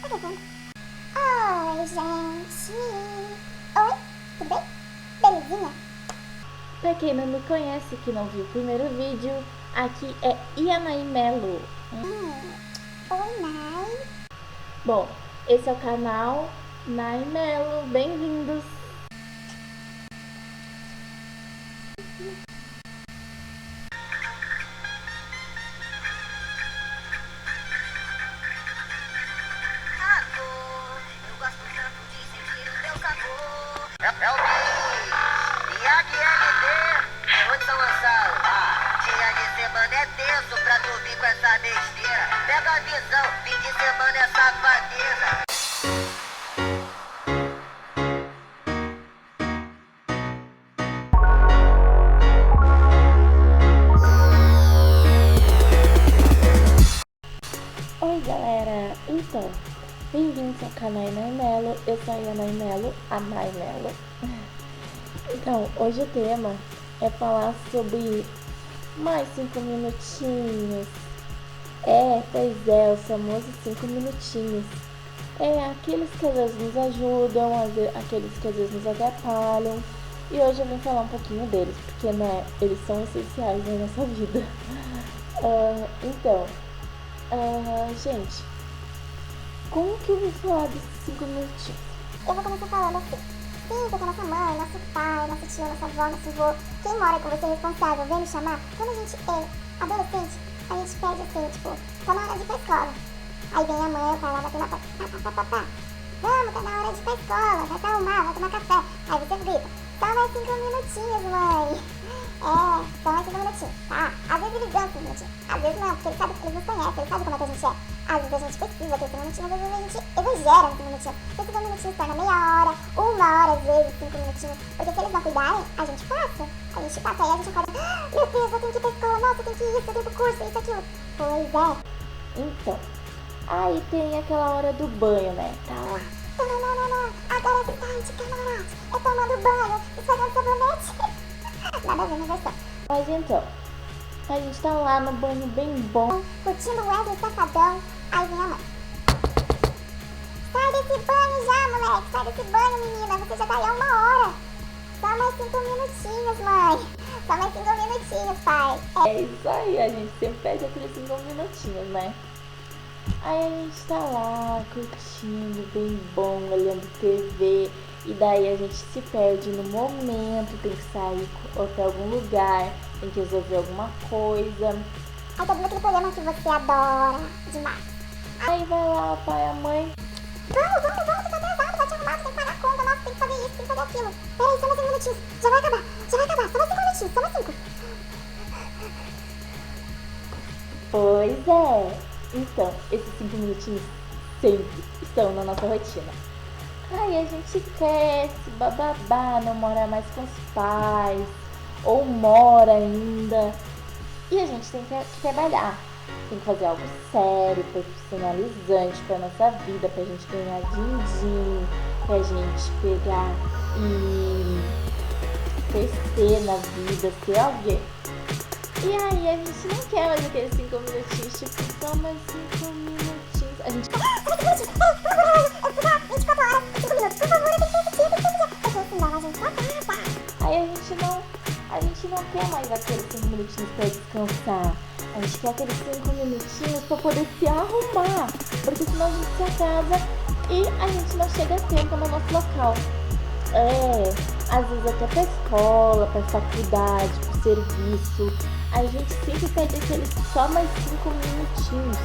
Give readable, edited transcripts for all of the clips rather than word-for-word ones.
gravando. Oi, gente. Oi, tudo bem? Belezinha? Pra quem não me conhece, que não viu o primeiro vídeo, aqui é Ianaí Melo. Oi, Nai. Bom, esse é o canal Nai Melo, bem-vindos! Eu gosto tanto de sentir o teu sabor. É o Bi, IAGND, onde São Gonçalo. Dia de semana é tenso pra dormir com essa besteira. Pega a visão, fim de semana é safadeza. Oi galera, então, bem-vindos ao canal Ianaí Melo, eu sou a Ianaí Melo, a Nai Melo. Então, hoje o tema é falar sobre mais 5 minutinhos. Pois é, os famosos 5 minutinhos. Aqueles que às vezes nos ajudam, aqueles que às vezes nos atrapalham. E hoje eu vim falar um pouquinho deles, porque né, eles são essenciais na nossa vida. Gente, como que eu vou falar desses 5 minutinhos? Eu vou começar falando assim. Sim, porque nossa mãe, nosso pai, nosso tio, nossa avó, nosso avô, quem mora com você é responsável, vem me chamar. Quando a gente é adolescente, a gente pede assim, tipo, tá na hora de ir pra escola. Aí vem a mãe, o pai lá batendo na porta. Vamos, tá na hora de ir pra escola, vai se arrumar, vai tomar café. Aí você grita, só mais 5 minutinhos, mãe. Só mais 5 minutinhos, tá? Às vezes eles dão 5 minutinhos, às vezes não, porque eles sabem que eles nos conhecem, eles sabem como é que a gente é. Às vezes a gente precisa ter 5 minutinhos, às vezes a gente exagera nos 5 minutinhos. Porque 5 minutinhos torna meia hora, 1 hora, às vezes 5 minutinhos. Porque se eles não cuidarem, a gente passa. Aí a gente acorda, meu Deus, eu tenho que ir pra escola, nossa, eu tenho que ir isso, eu tenho que ir pro curso, isso, aquilo. Pois é. Então, aí tem aquela hora do banho, né? Tá lá. Não, agora é tarde, camarada. É tomando banho, esfregando sabonete. Nada a ver, mas é só. Mas então, a gente tá lá no banho bem bom. Curtindo o Wesley Safadão, aí vem a mãe. Sai desse banho já, moleque. Sai desse banho, menina. Você já tá aí há 1 hora. Só mais 5 minutinhos, mãe. Só mais 5 minutinhos, pai. É isso aí, a gente sempre pede aqueles 5 minutinhos, né? Aí a gente tá lá curtindo, bem bom, olhando TV. E daí a gente se perde no momento, tem que sair pra algum lugar, tem que resolver alguma coisa. Aí tá vindo aquele programa que você adora demais. Aí vai lá o pai e a mãe. Vamos, tá atrasado, vai te arrumar, tem que pagar a conta, nossa, tem que fazer isso, tem que fazer aquilo. Peraí, só mais 5 minutinhos, já vai acabar, só mais 5 minutinhos, só mais 5. Pois é. Então, esses 5 minutinhos sempre estão na nossa rotina. Aí a gente cresce, bababá, não mora mais com os pais, ou mora ainda. E a gente tem que trabalhar. Tem que fazer algo sério, profissionalizante pra nossa vida, pra gente ganhar din-din, pra gente pegar e crescer na vida, ser alguém. E aí a gente não quer mais aqueles 5 minutinhos, tipo, só mais 5 minutinhos. A gente... Aí a gente não quer mais aqueles 5 minutinhos pra descansar. A gente quer aqueles 5 minutinhos pra poder se arrumar. Porque senão a gente se atrasa e a gente não chega a tempo no nosso local. Às vezes até pra escola, pra faculdade, pro serviço. A gente sempre pede aqueles só mais 5 minutinhos.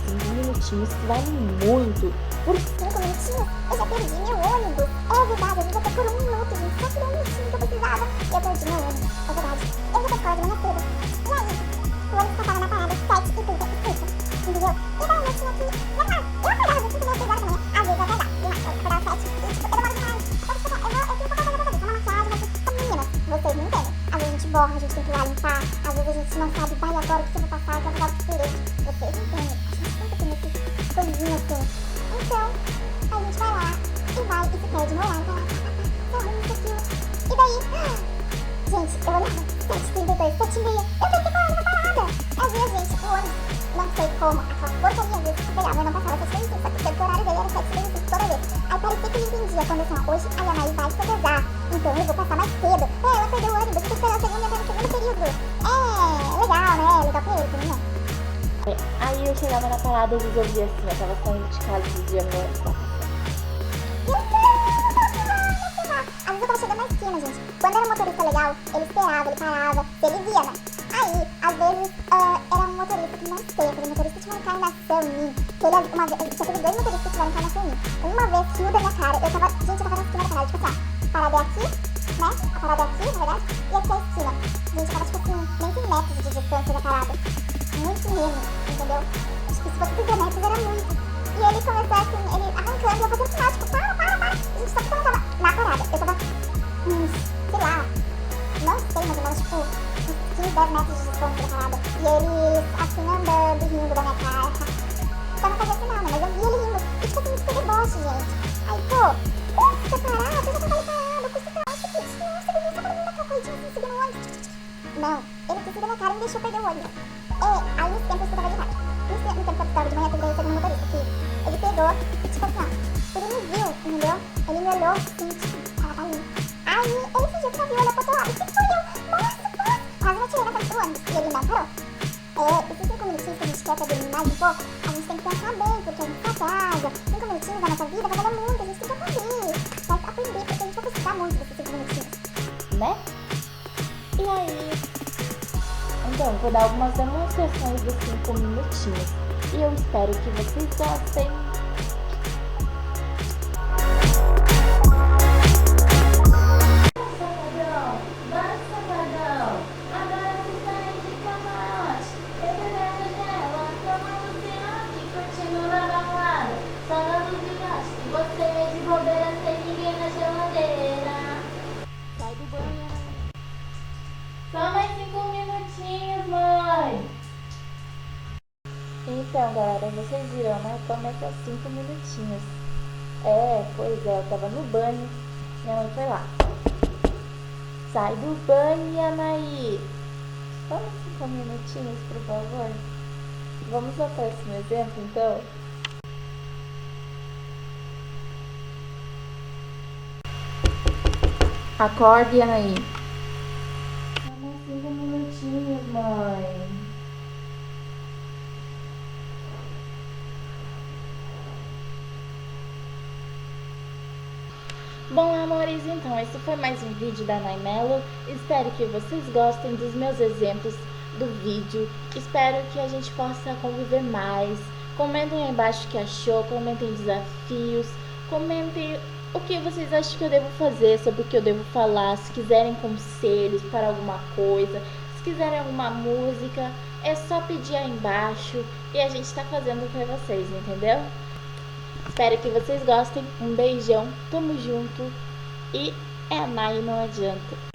5 minutinhos que vale muito. Por 5 minutinhos, eu já perdi meu ônibus. É verdade, às vezes até por 1 minuto, gente. Só por 1 minutinho que eu precisava. Eu perdi meu ônibus, é verdade. Eu vou pra escola de manhã cedo. E aí, o ônibus passava na parada 7h30, entendeu? Então eu tinha que levar. Eu acordava às vezes 5 horas da manhã. Às vezes eu acordava demais. Eu acordava 7 e tipo, eu demoro demais. Eu tenho pouca coisa pra fazer. Uma maquiagem, mas meninas, vocês não entendem. Às vezes a gente borra, a gente tem que ir lá limpar. Às vezes a gente não sabe, vai agora o que eu vou passar, que eu vou dar o que direito. Vocês não entendem. A gente sempre tem essas coisinhas assim. Então, a gente vai lá e vai e se perde no horário, vai lá, tá, isso, aquilo. E daí, gente, eu olhava 7h32, 7h30, eu tenho que parar numa parada. Às vezes, gente, o ônibus, não sei como, aquela porcaria às vezes que pegava, eu não passava 7h35, só que porque o horário dele era 7h35 toda vez. Aí parecia que ele entendia quando assim, ó, hoje a Yanai vai se atrasar, então eu vou passar mais cedo. Ela perdeu o ônibus, eu tô esperando o segundo e entrar no segundo período. Legal, né? Legal pra ele também, né? Aí eu chegava na parada e resolvia assim, eu tava saindo de casa e dizia, meu, Às vezes eu tava chegando na esquina, gente. Quando era um motorista legal, ele esperava, ele parava, ele via, né? Aí, às vezes, era um motorista que não sei, aquele motorista tinha uma encarnação em mim. Que ele, uma vez, só teve 2 motoristas que tiveram encarnação em mim. Uma vez, riu da minha cara, eu tava na esquina da parada, tipo assim, ó, a parada é aqui, né? A parada é aqui, na verdade, e aqui é a esquina. Gente, tava tipo assim, nem 100 metros de distância da parada. Muito menos, entendeu? Acho que se fosse 30 metros era muito. E ele começou assim, ele arrancando, eu fazendo sinal, tipo, para. Gente, só que quando eu tava na parada, eu tava, sei lá, não sei, mais ou menos, tipo, uns 15, 10 metros de distância da parada. E ele, assim, andando, rindo da minha cara. Só não fazia sinal, né? Mas eu vi ele rindo. E, tipo assim, super deboche, gente. Aí, pô, custa parar, eu já tava parado, custa parar, nossa, ele só pra mim daquela corridinha assim, seguindo o ônibus. Não, ele quis da minha cara e me deixou perder o ônibus. Aí nesse tempo eu estudava de rádio. No tempo que eu estudava de manhã, teve o segundo motorista, que ele pegou e, tipo assim, ó, ele me viu, entendeu? Ele me olhou, assim, tipo, ela tá ali. Aí ele fingiu que não viu, olhou pro outro lado. E que foi eu? Nossa, quase me tirei na frente do ônibus. E ele não parou. Esses 5 minutinhos que a gente quer pra dormir mais um pouco, a gente tem que pensar bem, porque a gente se atrasa. 5 minutinhos da nossa vida vai valer muito, a gente tem que aprender. Vai aprender, porque a gente vai precisar muito desses 5 minutinhos. né? E aí, então, vou dar algumas demonstrações dos 5 minutinhos. E eu espero que vocês gostem. Só mais 5 minutinhos, mãe. Então, galera, vocês viram, né? Começa 5 minutinhos. Pois é, eu tava no banho. Minha mãe foi lá. Sai do banho, Anaí. Só mais 5 minutinhos, por favor. Vamos ao próximo exemplo, então? Acorde, Anaí. Só mais 5 minutinhos, mãe. Bom, amores, então esse foi mais um vídeo da Naimelo. Espero que vocês gostem dos meus exemplos do vídeo. Espero que a gente possa conviver mais. Comentem aí embaixo o que achou, comentem desafios, comentem o que vocês acham que eu devo fazer, sobre o que eu devo falar, se quiserem conselhos para alguma coisa, se quiserem alguma música, é só pedir aí embaixo e a gente tá fazendo pra vocês, entendeu? Espero que vocês gostem. Um beijão, tamo junto e é a Nai, não adianta.